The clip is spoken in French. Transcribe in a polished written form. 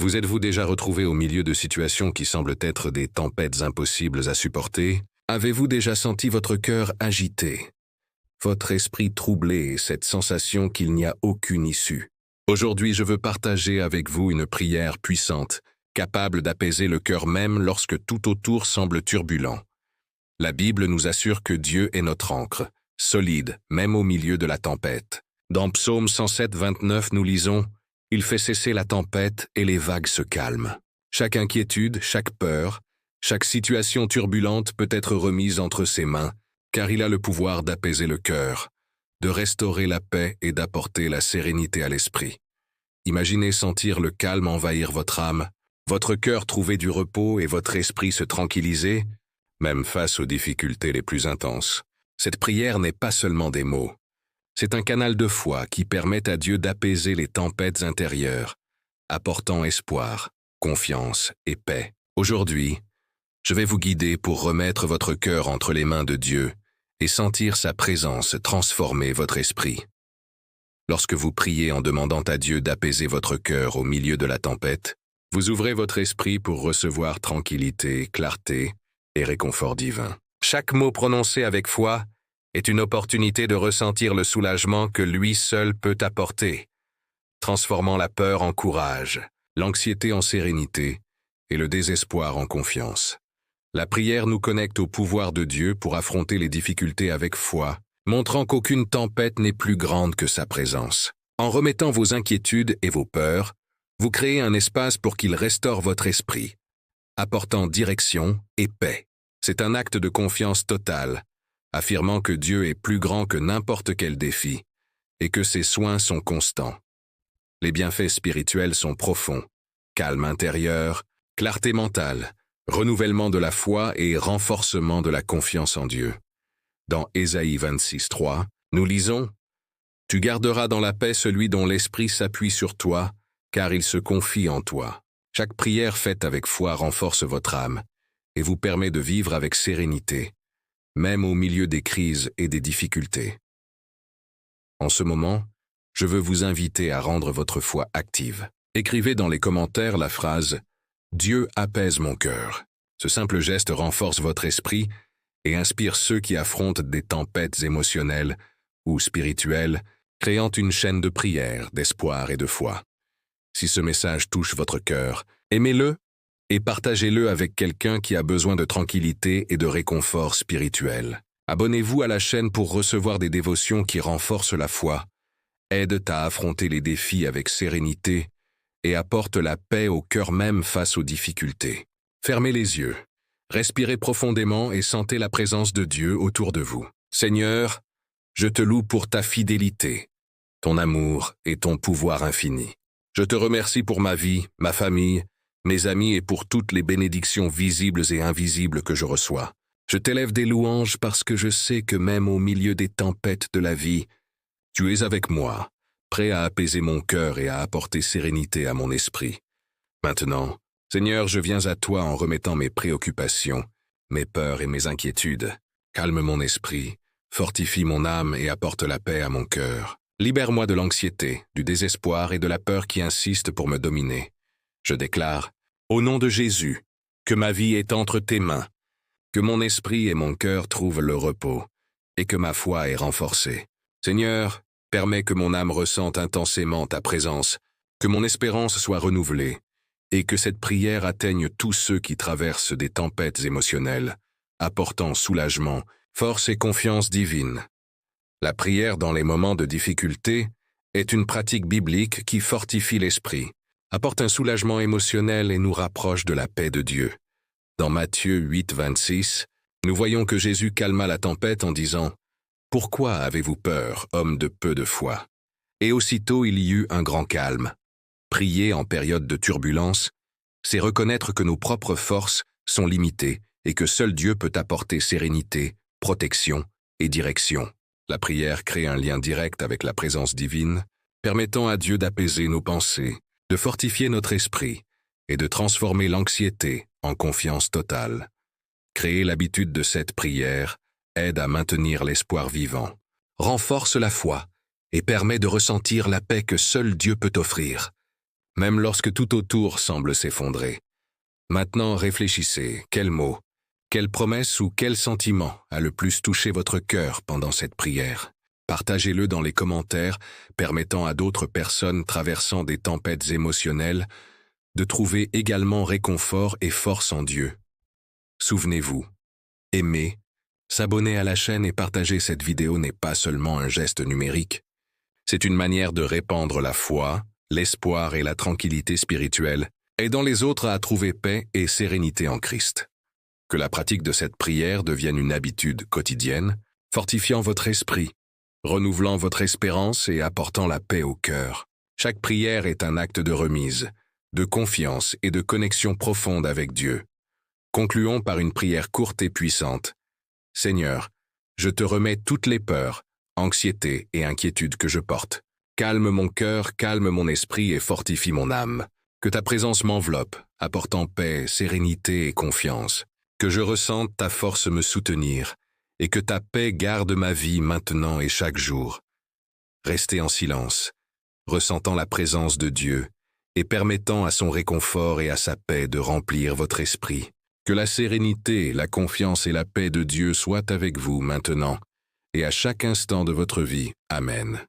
Vous êtes-vous déjà retrouvé au milieu de situations qui semblent être des tempêtes impossibles à supporter? Avez-vous déjà senti votre cœur agité, votre esprit troublé et cette sensation qu'il n'y a aucune issue? Aujourd'hui, je veux partager avec vous une prière puissante, capable d'apaiser le cœur même lorsque tout autour semble turbulent. La Bible nous assure que Dieu est notre ancre, solide, même au milieu de la tempête. Dans Psaume 107, 29, nous lisons « Il fait cesser la tempête et les vagues se calment ». Chaque inquiétude, chaque peur, chaque situation turbulente peut être remise entre ses mains, car il a le pouvoir d'apaiser le cœur, de restaurer la paix et d'apporter la sérénité à l'esprit. Imaginez sentir le calme envahir votre âme, votre cœur trouver du repos et votre esprit se tranquilliser, même face aux difficultés les plus intenses. Cette prière n'est pas seulement des mots. C'est un canal de foi qui permet à Dieu d'apaiser les tempêtes intérieures, apportant espoir, confiance et paix. Aujourd'hui, je vais vous guider pour remettre votre cœur entre les mains de Dieu et sentir sa présence transformer votre esprit. Lorsque vous priez en demandant à Dieu d'apaiser votre cœur au milieu de la tempête, vous ouvrez votre esprit pour recevoir tranquillité, clarté et réconfort divin. Chaque mot prononcé avec foi est une opportunité de ressentir le soulagement que lui seul peut apporter, transformant la peur en courage, l'anxiété en sérénité et le désespoir en confiance. La prière nous connecte au pouvoir de Dieu pour affronter les difficultés avec foi, montrant qu'aucune tempête n'est plus grande que sa présence. En remettant vos inquiétudes et vos peurs, vous créez un espace pour qu'il restaure votre esprit, apportant direction et paix. C'est un acte de confiance totale, affirmant que Dieu est plus grand que n'importe quel défi et que ses soins sont constants. Les bienfaits spirituels sont profonds, calme intérieur, clarté mentale, renouvellement de la foi et renforcement de la confiance en Dieu. Dans Ésaïe 26, 3, nous lisons « Tu garderas dans la paix celui dont l'esprit s'appuie sur toi, car il se confie en toi. » Chaque prière faite avec foi renforce votre âme et vous permet de vivre avec sérénité, même au milieu des crises et des difficultés. En ce moment, je veux vous inviter à rendre votre foi active. Écrivez dans les commentaires la phrase « Dieu apaise mon cœur ». Ce simple geste renforce votre esprit et inspire ceux qui affrontent des tempêtes émotionnelles ou spirituelles, créant une chaîne de prière, d'espoir et de foi. Si ce message touche votre cœur, aimez-le et partagez-le avec quelqu'un qui a besoin de tranquillité et de réconfort spirituel. Abonnez-vous à la chaîne pour recevoir des dévotions qui renforcent la foi, aident à affronter les défis avec sérénité et apportent la paix au cœur même face aux difficultés. Fermez les yeux, respirez profondément et sentez la présence de Dieu autour de vous. Seigneur, je te loue pour ta fidélité, ton amour et ton pouvoir infini. Je te remercie pour ma vie, ma famille, mes amis et pour toutes les bénédictions visibles et invisibles que je reçois. Je t'élève des louanges parce que je sais que même au milieu des tempêtes de la vie, tu es avec moi, prêt à apaiser mon cœur et à apporter sérénité à mon esprit. Maintenant, Seigneur, je viens à toi en remettant mes préoccupations, mes peurs et mes inquiétudes. Calme mon esprit, fortifie mon âme et apporte la paix à mon cœur. Libère-moi de l'anxiété, du désespoir et de la peur qui insistent pour me dominer. Je déclare, au nom de Jésus, que ma vie est entre tes mains, que mon esprit et mon cœur trouvent le repos, et que ma foi est renforcée. Seigneur, permets que mon âme ressente intensément ta présence, que mon espérance soit renouvelée, et que cette prière atteigne tous ceux qui traversent des tempêtes émotionnelles, apportant soulagement, force et confiance divine. La prière dans les moments de difficulté est une pratique biblique qui fortifie l'esprit, apporte un soulagement émotionnel et nous rapproche de la paix de Dieu. Dans Matthieu 8, 26, nous voyons que Jésus calma la tempête en disant « Pourquoi avez-vous peur, homme de peu de foi ?» Et aussitôt il y eut un grand calme. Prier en période de turbulence, c'est reconnaître que nos propres forces sont limitées et que seul Dieu peut apporter sérénité, protection et direction. La prière crée un lien direct avec la présence divine, permettant à Dieu d'apaiser nos pensées, de fortifier notre esprit et de transformer l'anxiété en confiance totale. Créer l'habitude de cette prière aide à maintenir l'espoir vivant, renforce la foi et permet de ressentir la paix que seul Dieu peut offrir, même lorsque tout autour semble s'effondrer. Maintenant réfléchissez, quel mot, quelle promesse ou quel sentiment a le plus touché votre cœur pendant cette prière? Partagez-le dans les commentaires, permettant à d'autres personnes traversant des tempêtes émotionnelles de trouver également réconfort et force en Dieu. Souvenez-vous, aimer, s'abonner à la chaîne et partager cette vidéo n'est pas seulement un geste numérique. C'est une manière de répandre la foi, l'espoir et la tranquillité spirituelle, aidant les autres à trouver paix et sérénité en Christ. Que la pratique de cette prière devienne une habitude quotidienne, fortifiant votre esprit, renouvelant votre espérance et apportant la paix au cœur. Chaque prière est un acte de remise, de confiance et de connexion profonde avec Dieu. Concluons par une prière courte et puissante. Seigneur, je te remets toutes les peurs, anxiétés et inquiétudes que je porte. Calme mon cœur, calme mon esprit et fortifie mon âme. Que ta présence m'enveloppe, apportant paix, sérénité et confiance. Que je ressente ta force me soutenir, et que ta paix garde ma vie maintenant et chaque jour. Restez en silence, ressentant la présence de Dieu, et permettant à son réconfort et à sa paix de remplir votre esprit. Que la sérénité, la confiance et la paix de Dieu soient avec vous maintenant, et à chaque instant de votre vie. Amen.